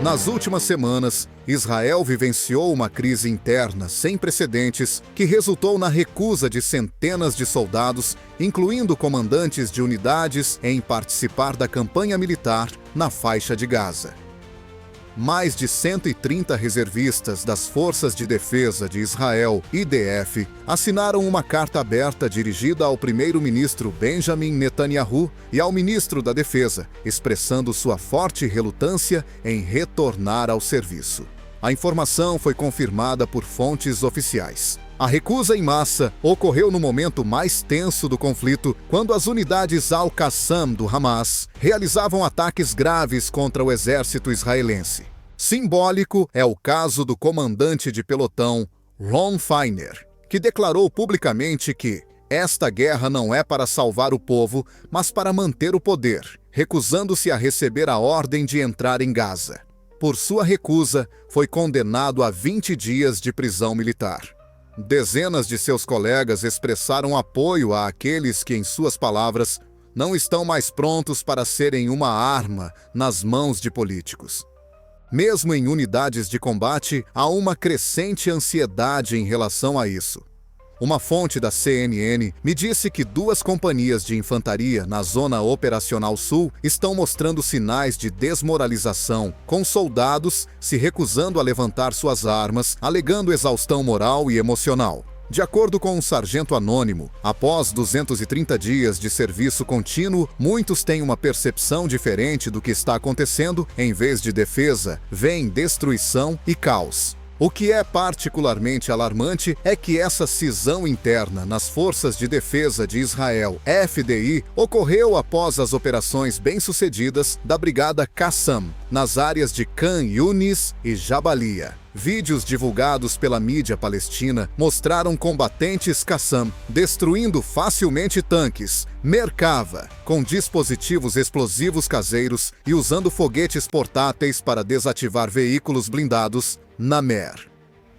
Nas últimas semanas, Israel vivenciou uma crise interna sem precedentes que resultou na recusa de centenas de soldados, incluindo comandantes de unidades, em participar da campanha militar na faixa de Gaza. Mais de 130 reservistas das Forças de Defesa de Israel, IDF, assinaram uma carta aberta dirigida ao primeiro-ministro Benjamin Netanyahu e ao ministro da Defesa, expressando sua forte relutância em retornar ao serviço. A informação foi confirmada por fontes oficiais. A recusa em massa ocorreu no momento mais tenso do conflito, quando as unidades Al-Qassam do Hamas realizavam ataques graves contra o exército israelense. Simbólico é o caso do comandante de pelotão, Ron Feiner, que declarou publicamente que esta guerra não é para salvar o povo, mas para manter o poder, recusando-se a receber a ordem de entrar em Gaza. Por sua recusa, foi condenado a 20 dias de prisão militar. Dezenas de seus colegas expressaram apoio àqueles que, em suas palavras, não estão mais prontos para serem uma arma nas mãos de políticos. Mesmo em unidades de combate, há uma crescente ansiedade em relação a isso. Uma fonte da CNN me disse que 2 companhias de infantaria na Zona Operacional Sul estão mostrando sinais de desmoralização, com soldados se recusando a levantar suas armas, alegando exaustão moral e emocional. De acordo com um sargento anônimo, após 230 dias de serviço contínuo, muitos têm uma percepção diferente do que está acontecendo. Em vez de defesa, vem destruição e caos. O que é particularmente alarmante é que essa cisão interna nas Forças de Defesa de Israel, FDI, ocorreu após as operações bem-sucedidas da Brigada Qassam, nas áreas de Khan Yunis e Jabalia. Vídeos divulgados pela mídia palestina mostraram combatentes Qassam destruindo facilmente tanques, Merkava, com dispositivos explosivos caseiros e usando foguetes portáteis para desativar veículos blindados, Namer.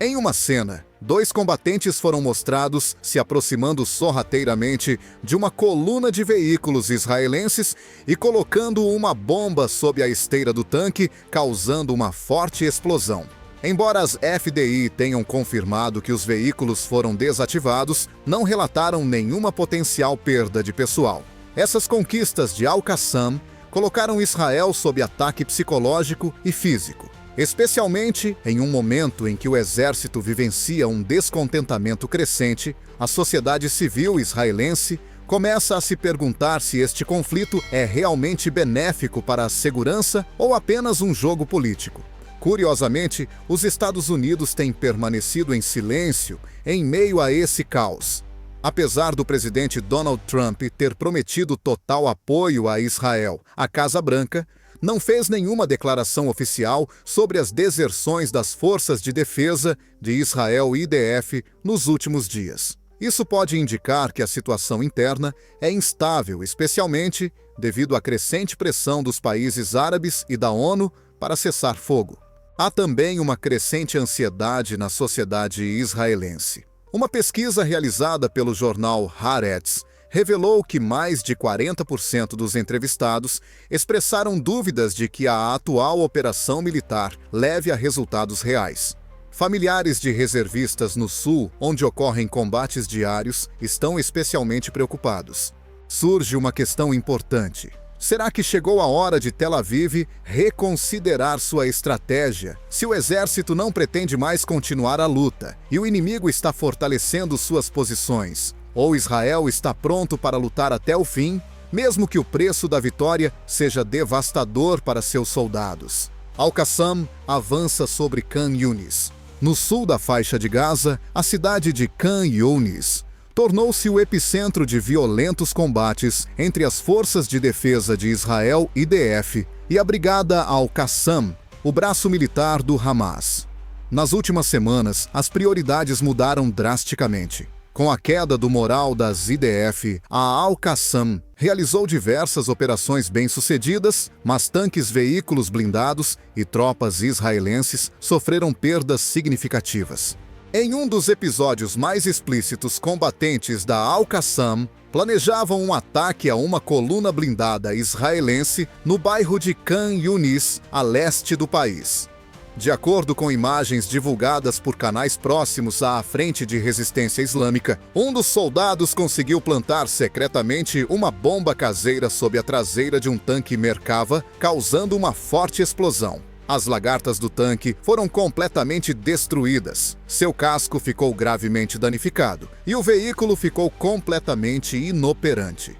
Em uma cena, 2 combatentes foram mostrados se aproximando sorrateiramente de uma coluna de veículos israelenses e colocando uma bomba sob a esteira do tanque, causando uma forte explosão. Embora as FDI tenham confirmado que os veículos foram desativados, não relataram nenhuma potencial perda de pessoal. Essas conquistas de Al-Qassam colocaram Israel sob ataque psicológico e físico, especialmente em um momento em que o exército vivencia um descontentamento crescente. A sociedade civil israelense começa a se perguntar se este conflito é realmente benéfico para a segurança ou apenas um jogo político. Curiosamente, os Estados Unidos têm permanecido em silêncio em meio a esse caos. Apesar do presidente Donald Trump ter prometido total apoio a Israel, a Casa Branca não fez nenhuma declaração oficial sobre as deserções das Forças de Defesa de Israel IDF nos últimos dias. Isso pode indicar que a situação interna é instável, especialmente devido à crescente pressão dos países árabes e da ONU para cessar fogo. Há também uma crescente ansiedade na sociedade israelense. Uma pesquisa realizada pelo jornal Haaretz revelou que mais de 40% dos entrevistados expressaram dúvidas de que a atual operação militar leve a resultados reais. Familiares de reservistas no sul, onde ocorrem combates diários, estão especialmente preocupados. Surge uma questão importante. Será que chegou a hora de Tel Aviv reconsiderar sua estratégia, se o exército não pretende mais continuar a luta e o inimigo está fortalecendo suas posições? Ou Israel está pronto para lutar até o fim, mesmo que o preço da vitória seja devastador para seus soldados? Al-Qassam avança sobre Khan Yunis. No sul da faixa de Gaza, a cidade de Khan Yunis tornou-se o epicentro de violentos combates entre as Forças de Defesa de Israel, IDF, e a Brigada Al-Qassam, o braço militar do Hamas. Nas últimas semanas, as prioridades mudaram drasticamente. Com a queda do moral das IDF, a Al-Qassam realizou diversas operações bem-sucedidas, mas tanques, veículos blindados e tropas israelenses sofreram perdas significativas. Em um dos episódios mais explícitos, combatentes da Al-Qassam planejavam um ataque a uma coluna blindada israelense no bairro de Khan Yunis, a leste do país. De acordo com imagens divulgadas por canais próximos à frente de resistência islâmica, um dos soldados conseguiu plantar secretamente uma bomba caseira sob a traseira de um tanque Merkava, causando uma forte explosão. As lagartas do tanque foram completamente destruídas, seu casco ficou gravemente danificado e o veículo ficou completamente inoperante.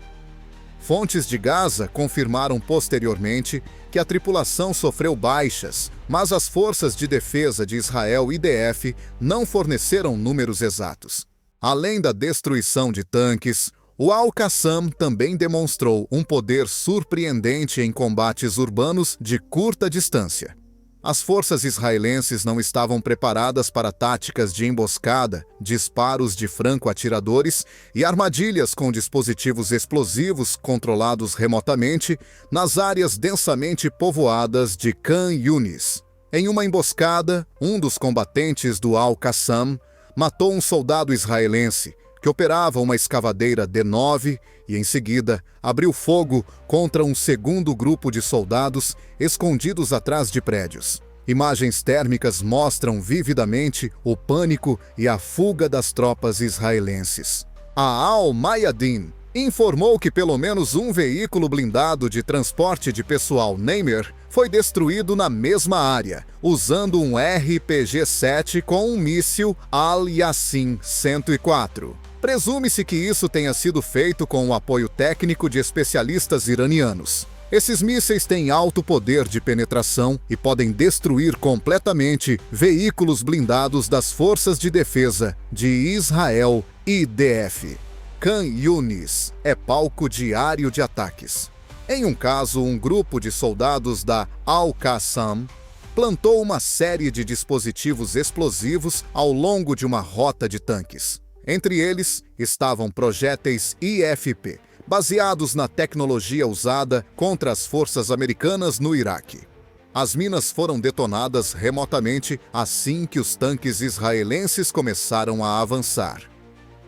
Fontes de Gaza confirmaram posteriormente que a tripulação sofreu baixas, mas as forças de defesa de Israel, IDF, não forneceram números exatos. Além da destruição de tanques, o Al-Qassam também demonstrou um poder surpreendente em combates urbanos de curta distância. As forças israelenses não estavam preparadas para táticas de emboscada, disparos de franco-atiradores e armadilhas com dispositivos explosivos controlados remotamente nas áreas densamente povoadas de Khan Yunis. Em uma emboscada, um dos combatentes do Al-Qassam matou um soldado israelense que operava uma escavadeira D9 e, em seguida, abriu fogo contra um segundo grupo de soldados escondidos atrás de prédios. Imagens térmicas mostram vividamente o pânico e a fuga das tropas israelenses. A Al-Mayadeen informou que pelo menos um veículo blindado de transporte de pessoal Nemer foi destruído na mesma área, usando um RPG-7 com um míssil Al-Yassin 104. Presume-se que isso tenha sido feito com o apoio técnico de especialistas iranianos. Esses mísseis têm alto poder de penetração e podem destruir completamente veículos blindados das Forças de Defesa de Israel, IDF. Khan Yunis é palco diário de ataques. Em um caso, um grupo de soldados da Al-Qassam plantou uma série de dispositivos explosivos ao longo de uma rota de tanques. Entre eles estavam projéteis IFP, baseados na tecnologia usada contra as forças americanas no Iraque. As minas foram detonadas remotamente assim que os tanques israelenses começaram a avançar.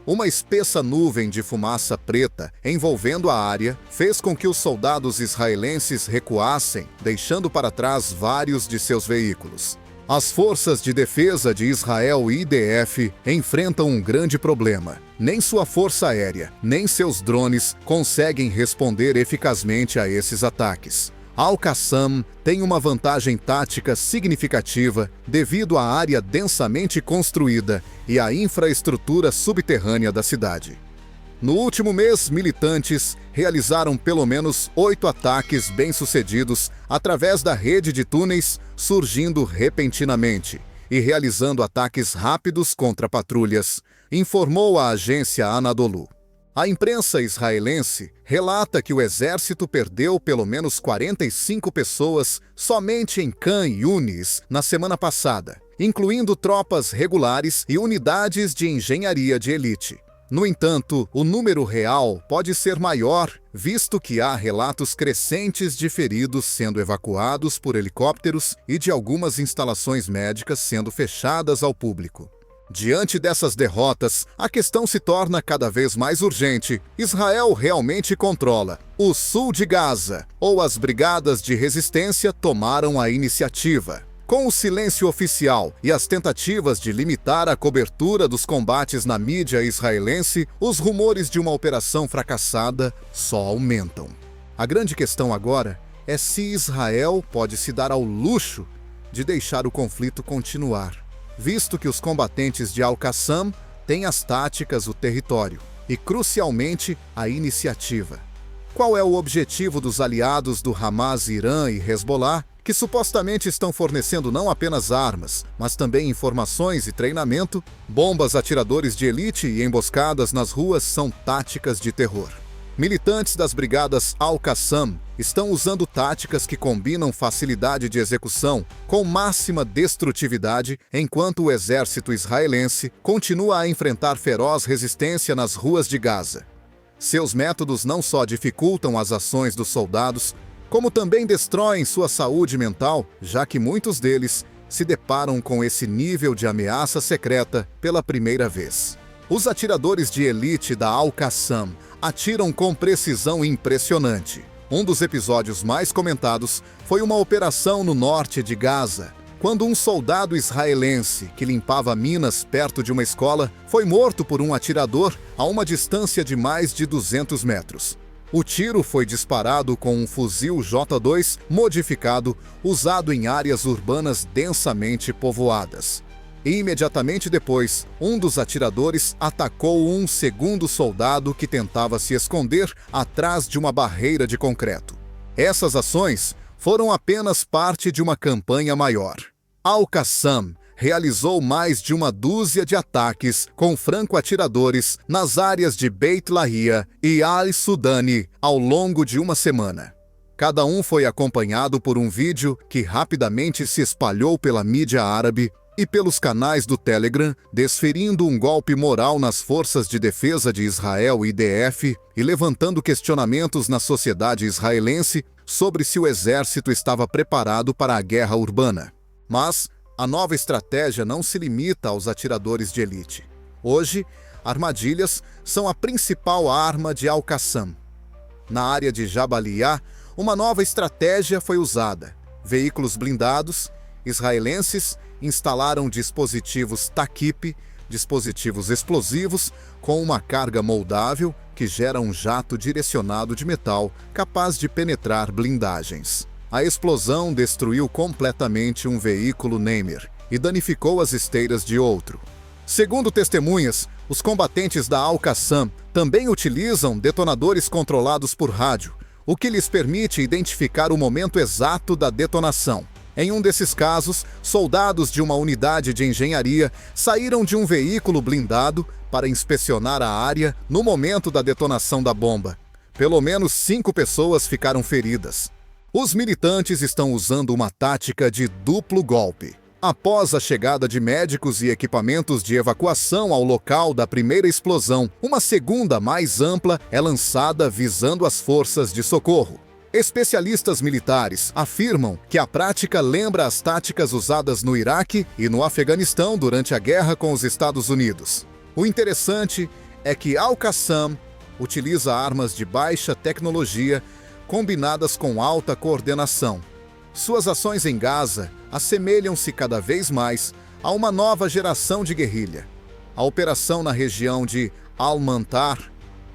Uma espessa nuvem de fumaça preta envolvendo a área fez com que os soldados israelenses recuassem, deixando para trás vários de seus veículos. As forças de defesa de Israel e IDF enfrentam um grande problema. Nem sua força aérea, nem seus drones conseguem responder eficazmente a esses ataques. Al-Qassam tem uma vantagem tática significativa devido à área densamente construída e à infraestrutura subterrânea da cidade. No último mês, militantes realizaram pelo menos 8 ataques bem-sucedidos através da rede de túneis, surgindo repentinamente e realizando ataques rápidos contra patrulhas, informou a agência Anadolu. A imprensa israelense relata que o exército perdeu pelo menos 45 pessoas somente em Khan Yunis na semana passada, incluindo tropas regulares e unidades de engenharia de elite. No entanto, o número real pode ser maior, visto que há relatos crescentes de feridos sendo evacuados por helicópteros e de algumas instalações médicas sendo fechadas ao público. Diante dessas derrotas, a questão se torna cada vez mais urgente. Israel realmente controla o sul de Gaza, ou as brigadas de resistência tomaram a iniciativa? Com o silêncio oficial e as tentativas de limitar a cobertura dos combates na mídia israelense, os rumores de uma operação fracassada só aumentam. A grande questão agora é se Israel pode se dar ao luxo de deixar o conflito continuar, visto que os combatentes de Al-Qassam têm as táticas, o território e, crucialmente, a iniciativa. Qual é o objetivo dos aliados do Hamas, Irã e Hezbollah, que supostamente estão fornecendo não apenas armas, mas também informações e treinamento? Bombas, atiradores de elite e emboscadas nas ruas são táticas de terror. Militantes das brigadas Al-Qassam estão usando táticas que combinam facilidade de execução com máxima destrutividade, enquanto o exército israelense continua a enfrentar feroz resistência nas ruas de Gaza. Seus métodos não só dificultam as ações dos soldados, como também destroem sua saúde mental, já que muitos deles se deparam com esse nível de ameaça secreta pela primeira vez. Os atiradores de elite da Al-Qassam atiram com precisão impressionante. Um dos episódios mais comentados foi uma operação no norte de Gaza, quando um soldado israelense que limpava minas perto de uma escola foi morto por um atirador a uma distância de mais de 200 metros. O tiro foi disparado com um fuzil J-2 modificado usado em áreas urbanas densamente povoadas. E imediatamente depois, um dos atiradores atacou um segundo soldado que tentava se esconder atrás de uma barreira de concreto. Essas ações foram apenas parte de uma campanha maior. Al-Qassam realizou mais de uma dúzia de ataques com franco-atiradores nas áreas de Beit Lahia e Al-Sudani ao longo de uma semana. Cada um foi acompanhado por um vídeo que rapidamente se espalhou pela mídia árabe e pelos canais do Telegram, desferindo um golpe moral nas forças de defesa de Israel IDF e levantando questionamentos na sociedade israelense sobre se o exército estava preparado para a guerra urbana. Mas a nova estratégia não se limita aos atiradores de elite. Hoje, armadilhas são a principal arma de Al-Qassam. Na área de Jabalia, uma nova estratégia foi usada. Veículos blindados israelenses instalaram dispositivos Takip, dispositivos explosivos com uma carga moldável que gera um jato direcionado de metal capaz de penetrar blindagens. A explosão destruiu completamente um veículo Nemer e danificou as esteiras de outro. Segundo testemunhas, os combatentes da Al-Qassam também utilizam detonadores controlados por rádio, o que lhes permite identificar o momento exato da detonação. Em um desses casos, soldados de uma unidade de engenharia saíram de um veículo blindado para inspecionar a área no momento da detonação da bomba. Pelo menos 5 pessoas ficaram feridas. Os militantes estão usando uma tática de duplo golpe. Após a chegada de médicos e equipamentos de evacuação ao local da primeira explosão, uma segunda mais ampla é lançada visando as forças de socorro. Especialistas militares afirmam que a prática lembra as táticas usadas no Iraque e no Afeganistão durante a guerra com os Estados Unidos. O interessante é que Al-Qassam utiliza armas de baixa tecnologia combinadas com alta coordenação. Suas ações em Gaza assemelham-se cada vez mais a uma nova geração de guerrilha. A operação na região de Al-Mantar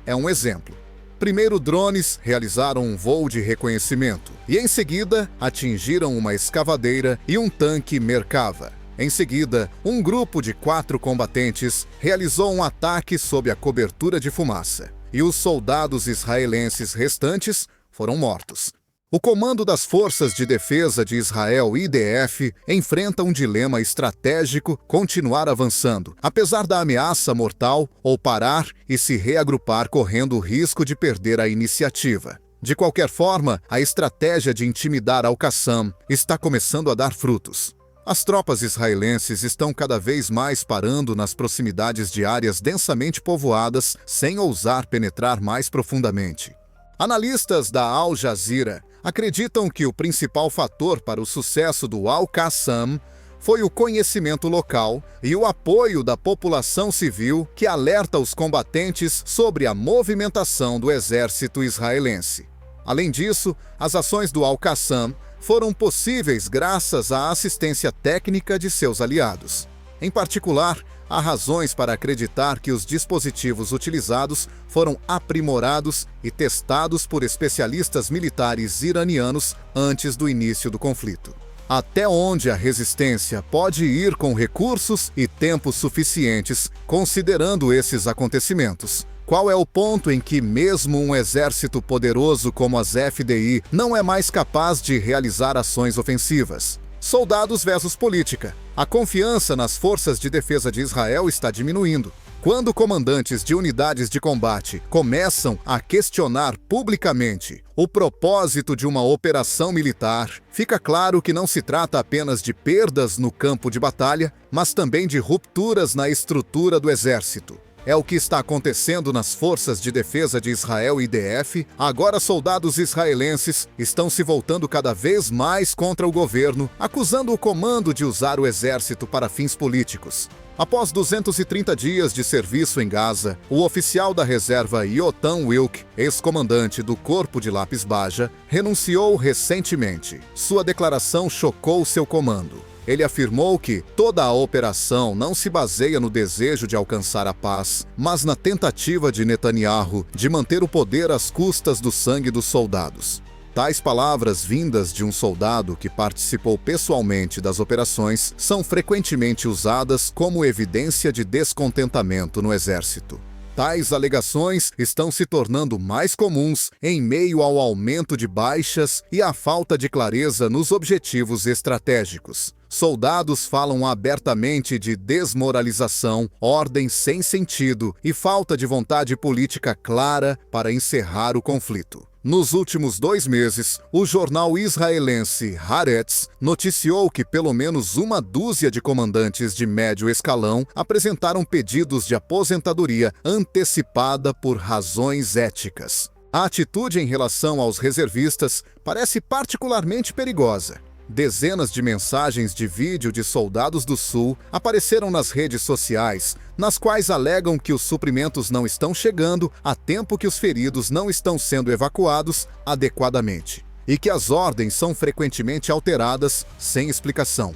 é um exemplo. Primeiro, drones realizaram um voo de reconhecimento e, em seguida, atingiram uma escavadeira e um tanque Merkava. Em seguida, um grupo de 4 combatentes realizou um ataque sob a cobertura de fumaça, e os soldados israelenses restantes foram mortos. O Comando das Forças de Defesa de Israel, IDF, enfrenta um dilema estratégico: continuar avançando, apesar da ameaça mortal, ou parar e se reagrupar correndo o risco de perder a iniciativa. De qualquer forma, a estratégia de intimidar Al-Qassam está começando a dar frutos. As tropas israelenses estão cada vez mais parando nas proximidades de áreas densamente povoadas, sem ousar penetrar mais profundamente. Analistas da Al Jazeera acreditam que o principal fator para o sucesso do Al-Qassam foi o conhecimento local e o apoio da população civil, que alerta os combatentes sobre a movimentação do exército israelense. Além disso, as ações do Al-Qassam foram possíveis graças à assistência técnica de seus aliados. Em particular, há razões para acreditar que os dispositivos utilizados foram aprimorados e testados por especialistas militares iranianos antes do início do conflito. Até onde a resistência pode ir com recursos e tempo suficientes, considerando esses acontecimentos? Qual é o ponto em que mesmo um exército poderoso como as FDI não é mais capaz de realizar ações ofensivas? Soldados versus política. A confiança nas forças de defesa de Israel está diminuindo. Quando comandantes de unidades de combate começam a questionar publicamente o propósito de uma operação militar, fica claro que não se trata apenas de perdas no campo de batalha, mas também de rupturas na estrutura do exército. É o que está acontecendo nas Forças de Defesa de Israel IDF. Agora soldados israelenses estão se voltando cada vez mais contra o governo, acusando o comando de usar o exército para fins políticos. Após 230 dias de serviço em Gaza, o oficial da reserva Yotam Wilk, ex-comandante do Corpo de Lápis Baja, renunciou recentemente. Sua declaração chocou seu comando. Ele afirmou que toda a operação não se baseia no desejo de alcançar a paz, mas na tentativa de Netanyahu de manter o poder às custas do sangue dos soldados. Tais palavras vindas de um soldado que participou pessoalmente das operações são frequentemente usadas como evidência de descontentamento no exército. Tais alegações estão se tornando mais comuns em meio ao aumento de baixas e à falta de clareza nos objetivos estratégicos. Soldados falam abertamente de desmoralização, ordem sem sentido e falta de vontade política clara para encerrar o conflito. Nos últimos 2 meses, o jornal israelense Haaretz noticiou que pelo menos uma dúzia de comandantes de médio escalão apresentaram pedidos de aposentadoria antecipada por razões éticas. A atitude em relação aos reservistas parece particularmente perigosa. Dezenas de mensagens de vídeo de soldados do Sul apareceram nas redes sociais, nas quais alegam que os suprimentos não estão chegando a tempo que os feridos não estão sendo evacuados adequadamente, e que as ordens são frequentemente alteradas sem explicação.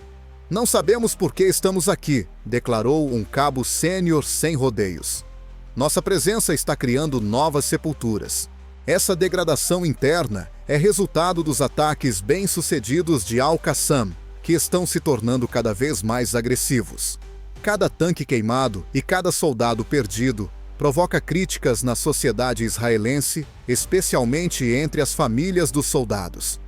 "Não sabemos por que estamos aqui", declarou um cabo sênior sem rodeios. "Nossa presença está criando novas sepulturas." Essa degradação interna é resultado dos ataques bem-sucedidos de Al-Qassam, que estão se tornando cada vez mais agressivos. Cada tanque queimado e cada soldado perdido provoca críticas na sociedade israelense, especialmente entre as famílias dos soldados.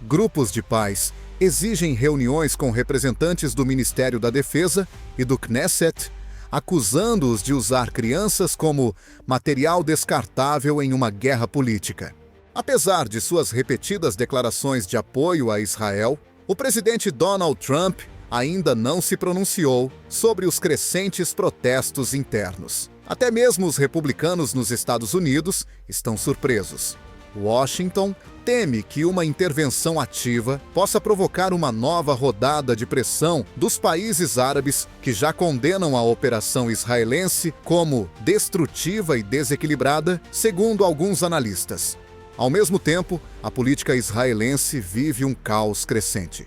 Grupos de pais exigem reuniões com representantes do Ministério da Defesa e do Knesset, acusando-os de usar crianças como material descartável em uma guerra política. Apesar de suas repetidas declarações de apoio a Israel, o presidente Donald Trump ainda não se pronunciou sobre os crescentes protestos internos. Até mesmo os republicanos nos Estados Unidos estão surpresos. Washington teme que uma intervenção ativa possa provocar uma nova rodada de pressão dos países árabes que já condenam a operação israelense como destrutiva e desequilibrada, segundo alguns analistas. Ao mesmo tempo, a política israelense vive um caos crescente.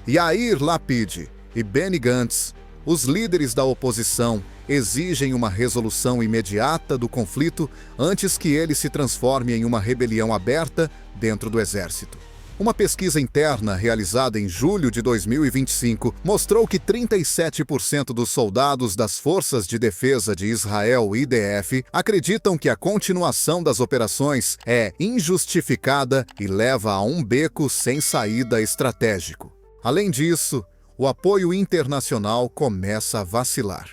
Yair Lapid e Benny Gantz, os líderes da oposição, exigem uma resolução imediata do conflito antes que ele se transforme em uma rebelião aberta dentro do exército. Uma pesquisa interna realizada em julho de 2025 mostrou que 37% dos soldados das Forças de Defesa de Israel IDF acreditam que a continuação das operações é injustificada e leva a um beco sem saída estratégico. Além disso, o apoio internacional começa a vacilar.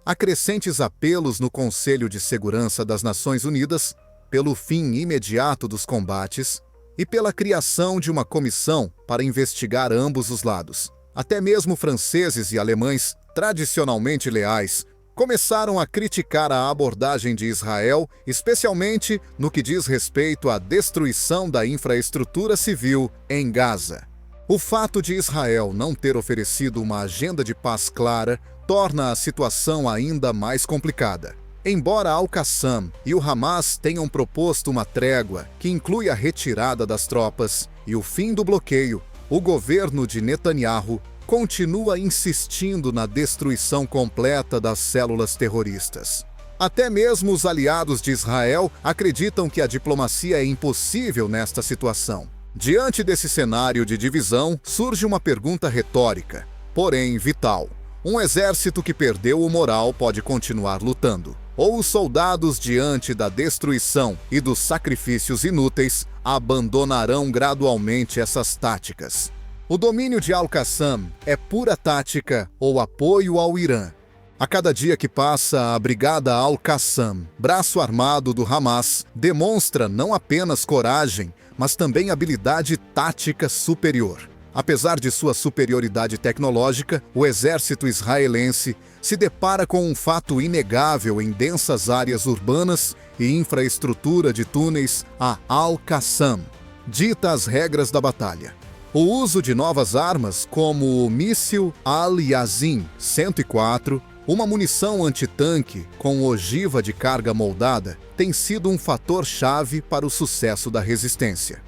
Há crescentes apelos no Conselho de Segurança das Nações Unidas pelo fim imediato dos combates e pela criação de uma comissão para investigar ambos os lados. Até mesmo franceses e alemães, tradicionalmente leais, começaram a criticar a abordagem de Israel, especialmente no que diz respeito à destruição da infraestrutura civil em Gaza. O fato de Israel não ter oferecido uma agenda de paz clara torna a situação ainda mais complicada. Embora Al-Qassam e o Hamas tenham proposto uma trégua que inclui a retirada das tropas e o fim do bloqueio, o governo de Netanyahu continua insistindo na destruição completa das células terroristas. Até mesmo os aliados de Israel acreditam que a diplomacia é impossível nesta situação. Diante desse cenário de divisão, surge uma pergunta retórica, porém vital. Um exército que perdeu o moral pode continuar lutando? Ou os soldados, diante da destruição e dos sacrifícios inúteis, abandonarão gradualmente essas táticas? O domínio de Al-Qassam é pura tática ou apoio ao Irã? A cada dia que passa, a Brigada Al-Qassam, braço armado do Hamas, demonstra não apenas coragem, mas também habilidade tática superior. Apesar de sua superioridade tecnológica, o exército israelense se depara com um fato inegável em densas áreas urbanas e infraestrutura de túneis a Al-Qassam. Dita as regras da batalha. O uso de novas armas, como o míssil Al-Yazin 104, uma munição antitanque com ogiva de carga moldada, tem sido um fator-chave para o sucesso da resistência.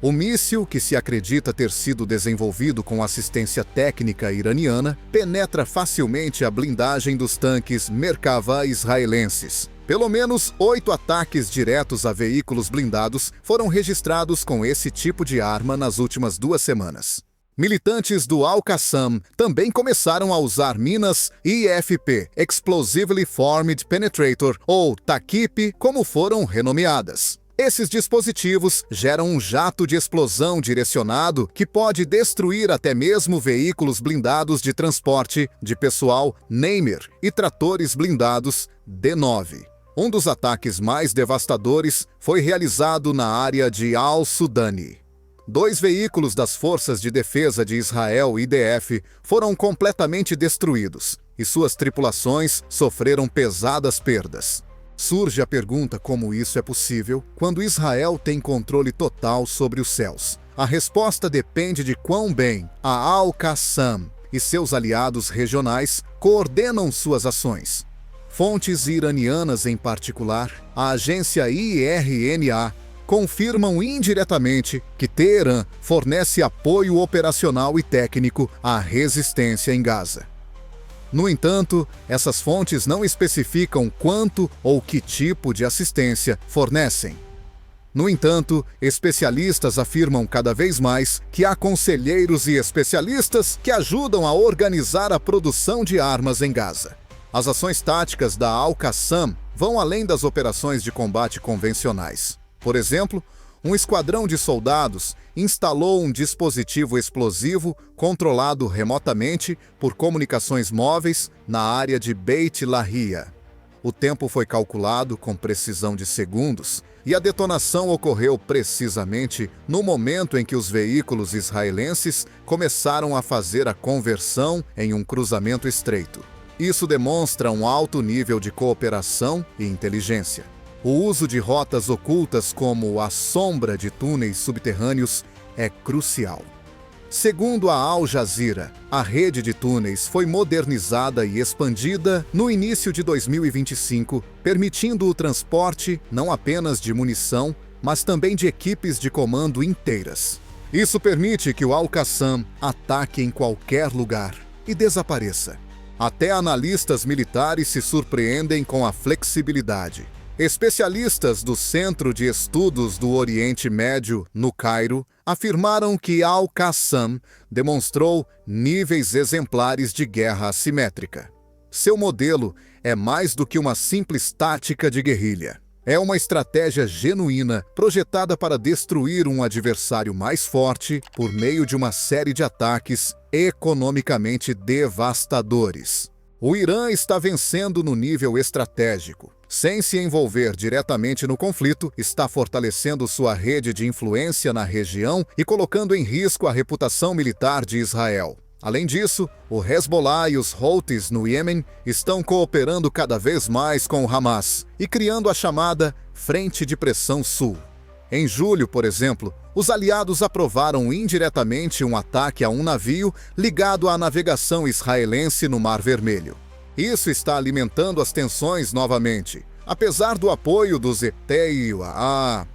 O míssil, que se acredita ter sido desenvolvido com assistência técnica iraniana, penetra facilmente a blindagem dos tanques Merkava israelenses. Pelo menos 8 ataques diretos a veículos blindados foram registrados com esse tipo de arma nas últimas 2 semanas. Militantes do Al-Qassam também começaram a usar minas IFP, Explosively Formed Penetrator, ou TACIP, como foram renomeadas. Esses dispositivos geram um jato de explosão direcionado que pode destruir até mesmo veículos blindados de transporte de pessoal Nemer e tratores blindados D9. Um dos ataques mais devastadores foi realizado na área de Al-Sudani. 2 veículos das Forças de Defesa de Israel, IDF, foram completamente destruídos e suas tripulações sofreram pesadas perdas. Surge a pergunta como isso é possível quando Israel tem controle total sobre os céus. A resposta depende de quão bem a Al-Qassam e seus aliados regionais coordenam suas ações. Fontes iranianas em particular, a agência IRNA, confirmam indiretamente que Teherã fornece apoio operacional e técnico à resistência em Gaza. No entanto, essas fontes não especificam quanto ou que tipo de assistência fornecem. No entanto, especialistas afirmam cada vez mais que há conselheiros e especialistas que ajudam a organizar a produção de armas em Gaza. As ações táticas da Al-Qassam vão além das operações de combate convencionais. Por exemplo, um esquadrão de soldados instalou um dispositivo explosivo controlado remotamente por comunicações móveis na área de Beit Lahia. O tempo foi calculado com precisão de segundos e a detonação ocorreu precisamente no momento em que os veículos israelenses começaram a fazer a conversão em um cruzamento estreito. Isso demonstra um alto nível de cooperação e inteligência. O uso de rotas ocultas como a sombra de túneis subterrâneos é crucial. Segundo a Al Jazeera, a rede de túneis foi modernizada e expandida no início de 2025, permitindo o transporte não apenas de munição, mas também de equipes de comando inteiras. Isso permite que o Al-Qassam ataque em qualquer lugar e desapareça. Até analistas militares se surpreendem com a flexibilidade. Especialistas do Centro de Estudos do Oriente Médio, no Cairo, afirmaram que Al-Qassam demonstrou níveis exemplares de guerra assimétrica. Seu modelo é mais do que uma simples tática de guerrilha. É uma estratégia genuína projetada para destruir um adversário mais forte por meio de uma série de ataques economicamente devastadores. O Irã está vencendo no nível estratégico. Sem se envolver diretamente no conflito, está fortalecendo sua rede de influência na região e colocando em risco a reputação militar de Israel. Além disso, o Hezbollah e os Houthis no Iêmen estão cooperando cada vez mais com o Hamas e criando a chamada Frente de Pressão Sul. Em julho, por exemplo, os aliados aprovaram indiretamente um ataque a um navio ligado à navegação israelense no Mar Vermelho. Isso está alimentando as tensões novamente, apesar do apoio dos ETIUA.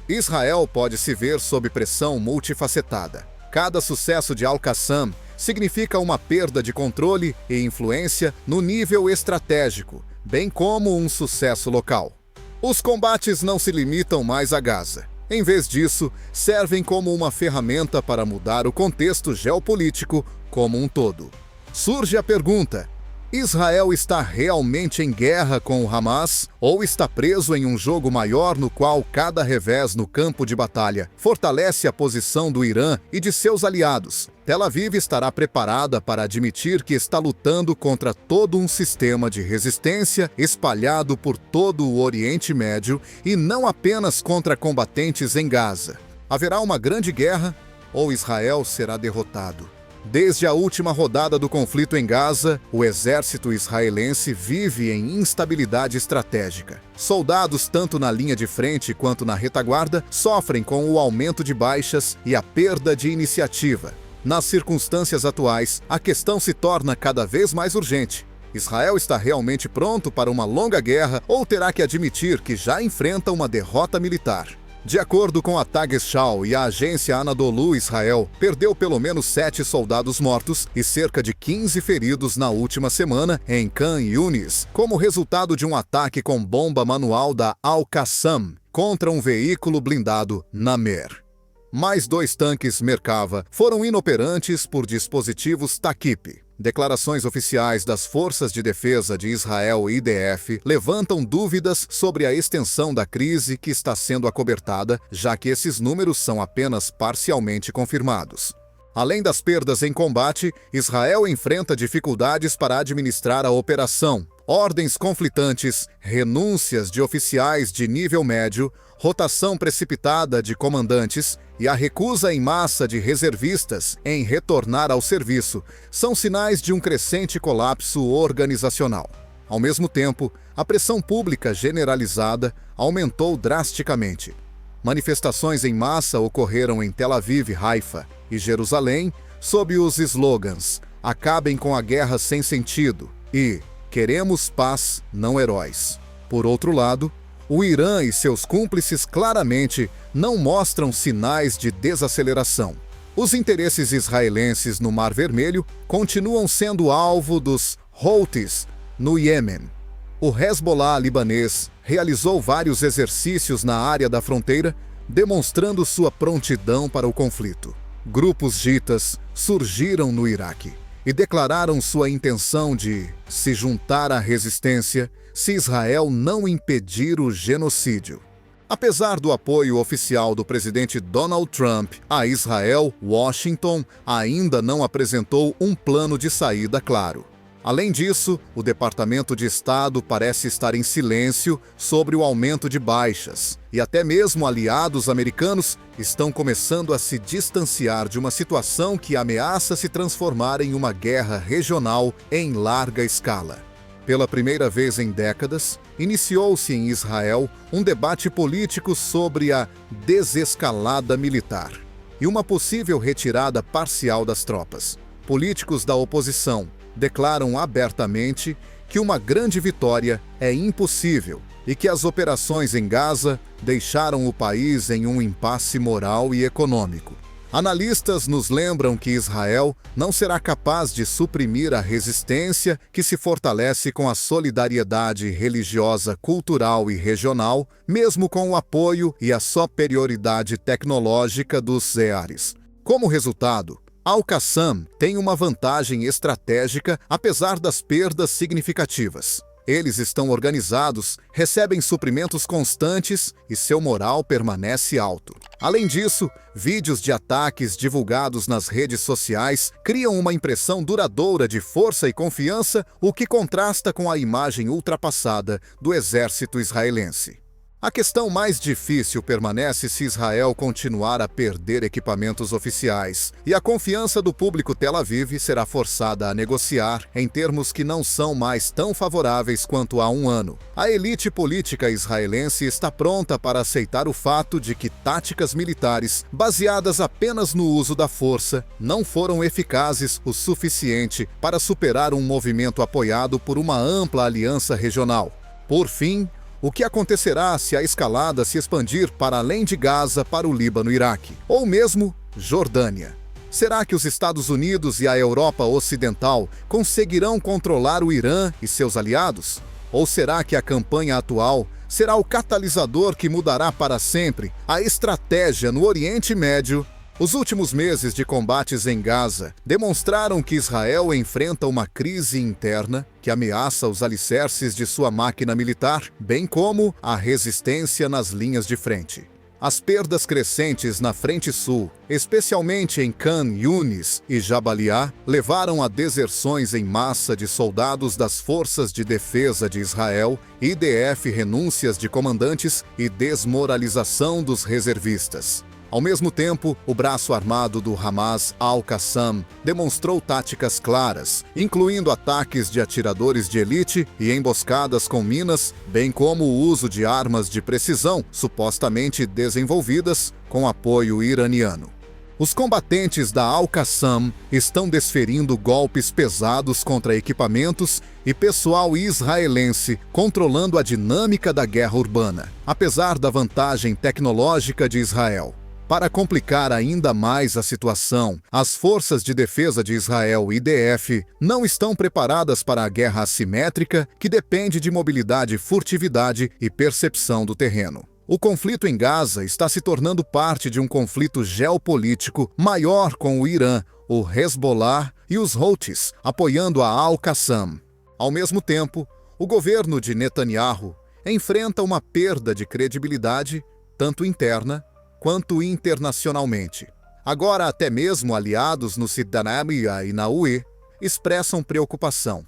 Israel pode se ver sob pressão multifacetada. Cada sucesso de Al-Qassam significa uma perda de controle e influência no nível estratégico, bem como um sucesso local. Os combates não se limitam mais a Gaza. Em vez disso, servem como uma ferramenta para mudar o contexto geopolítico como um todo. Surge a pergunta: Israel está realmente em guerra com o Hamas ou está preso em um jogo maior no qual cada revés no campo de batalha fortalece a posição do Irã e de seus aliados? Tel Aviv estará preparada para admitir que está lutando contra todo um sistema de resistência espalhado por todo o Oriente Médio e não apenas contra combatentes em Gaza. Haverá uma grande guerra? ou Israel será derrotado. Desde a última rodada do conflito em Gaza, o exército israelense vive em instabilidade estratégica. Soldados, tanto na linha de frente quanto na retaguarda, sofrem com o aumento de baixas e a perda de iniciativa. Nas circunstâncias atuais, a questão se torna cada vez mais urgente. Israel está realmente pronto para uma longa guerra ou terá que admitir que já enfrenta uma derrota militar? De acordo com a Tagesschau e a agência Anadolu, Israel perdeu pelo menos 7 soldados mortos e cerca de 15 feridos na última semana em Khan Yunis, como resultado de um ataque com bomba manual da Al-Qassam contra um veículo blindado na Mer. Mais 2 tanques Merkava foram inoperantes por dispositivos Takip. Declarações oficiais das Forças de Defesa de Israel, IDF, levantam dúvidas sobre a extensão da crise que está sendo acobertada, já que esses números são apenas parcialmente confirmados. Além das perdas em combate, Israel enfrenta dificuldades para administrar a operação. Ordens conflitantes, renúncias de oficiais de nível médio, rotação precipitada de comandantes e a recusa em massa de reservistas em retornar ao serviço são sinais de um crescente colapso organizacional. Ao mesmo tempo, a pressão pública generalizada aumentou drasticamente. Manifestações em massa ocorreram em Tel Aviv, Haifa e Jerusalém sob os slogans "Acabem com a guerra sem sentido" e "Queremos paz, não heróis". Por outro lado, o Irã e seus cúmplices claramente não mostram sinais de desaceleração. Os interesses israelenses no Mar Vermelho continuam sendo alvo dos Houthis no Iêmen. O Hezbollah libanês realizou vários exercícios na área da fronteira, demonstrando sua prontidão para o conflito. Grupos chiitas surgiram no Iraque e declararam sua intenção de se juntar à resistência se Israel não impedir o genocídio. Apesar do apoio oficial do presidente Donald Trump a Israel, Washington ainda não apresentou um plano de saída claro. Além disso, o Departamento de Estado parece estar em silêncio sobre o aumento de baixas, e até mesmo aliados americanos estão começando a se distanciar de uma situação que ameaça se transformar em uma guerra regional em larga escala. Pela primeira vez em décadas, iniciou-se em Israel um debate político sobre a desescalada militar e uma possível retirada parcial das tropas. Políticos da oposição declaram abertamente que uma grande vitória é impossível e que as operações em Gaza deixaram o país em um impasse moral e econômico. Analistas nos lembram que Israel não será capaz de suprimir a resistência que se fortalece com a solidariedade religiosa, cultural e regional, mesmo com o apoio e a superioridade tecnológica dos Zeares. Como resultado, Al-Qassam tem uma vantagem estratégica apesar das perdas significativas. Eles estão organizados, recebem suprimentos constantes e seu moral permanece alto. Além disso, vídeos de ataques divulgados nas redes sociais criam uma impressão duradoura de força e confiança, o que contrasta com a imagem ultrapassada do exército israelense. A questão mais difícil permanece se Israel continuar a perder equipamentos oficiais, e a confiança do público Tel Aviv será forçada a negociar em termos que não são mais tão favoráveis quanto há um ano. A elite política israelense está pronta para aceitar o fato de que táticas militares, baseadas apenas no uso da força, não foram eficazes o suficiente para superar um movimento apoiado por uma ampla aliança regional. Por fim, o que acontecerá se a escalada se expandir para além de Gaza para o Líbano e Iraque, ou mesmo Jordânia? Será que os Estados Unidos e a Europa Ocidental conseguirão controlar o Irã e seus aliados? Ou será que a campanha atual será o catalisador que mudará para sempre a estratégia no Oriente Médio? Os últimos meses de combates em Gaza demonstraram que Israel enfrenta uma crise interna que ameaça os alicerces de sua máquina militar, bem como a resistência nas linhas de frente. As perdas crescentes na frente sul, especialmente em Khan Yunis e Jabalia, levaram a deserções em massa de soldados das Forças de Defesa de Israel, IDF, renúncias de comandantes e desmoralização dos reservistas. Ao mesmo tempo, o braço armado do Hamas, Al-Qassam, demonstrou táticas claras, incluindo ataques de atiradores de elite e emboscadas com minas, bem como o uso de armas de precisão supostamente desenvolvidas com apoio iraniano. Os combatentes da Al-Qassam estão desferindo golpes pesados contra equipamentos e pessoal israelense, controlando a dinâmica da guerra urbana, apesar da vantagem tecnológica de Israel. Para complicar ainda mais a situação, as Forças de Defesa de Israel, IDF, não estão preparadas para a guerra assimétrica que depende de mobilidade, furtividade e percepção do terreno. O conflito em Gaza está se tornando parte de um conflito geopolítico maior com o Irã, o Hezbollah e os Houthis, apoiando a Al-Qassam. Ao mesmo tempo, o governo de Netanyahu enfrenta uma perda de credibilidade, tanto interna quanto internacionalmente. Agora, até mesmo aliados no Cidadania e na UE expressam preocupação.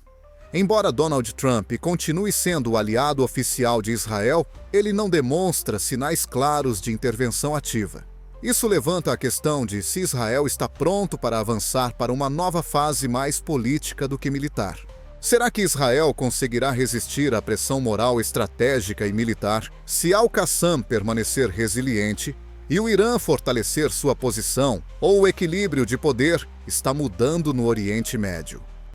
Embora Donald Trump continue sendo o aliado oficial de Israel, ele não demonstra sinais claros de intervenção ativa. Isso levanta a questão de se Israel está pronto para avançar para uma nova fase mais política do que militar. Será que Israel conseguirá resistir à pressão moral estratégica e militar se Al-Qassam permanecer resiliente e o Irã fortalecer sua posição, ou o equilíbrio de poder está mudando no Oriente Médio?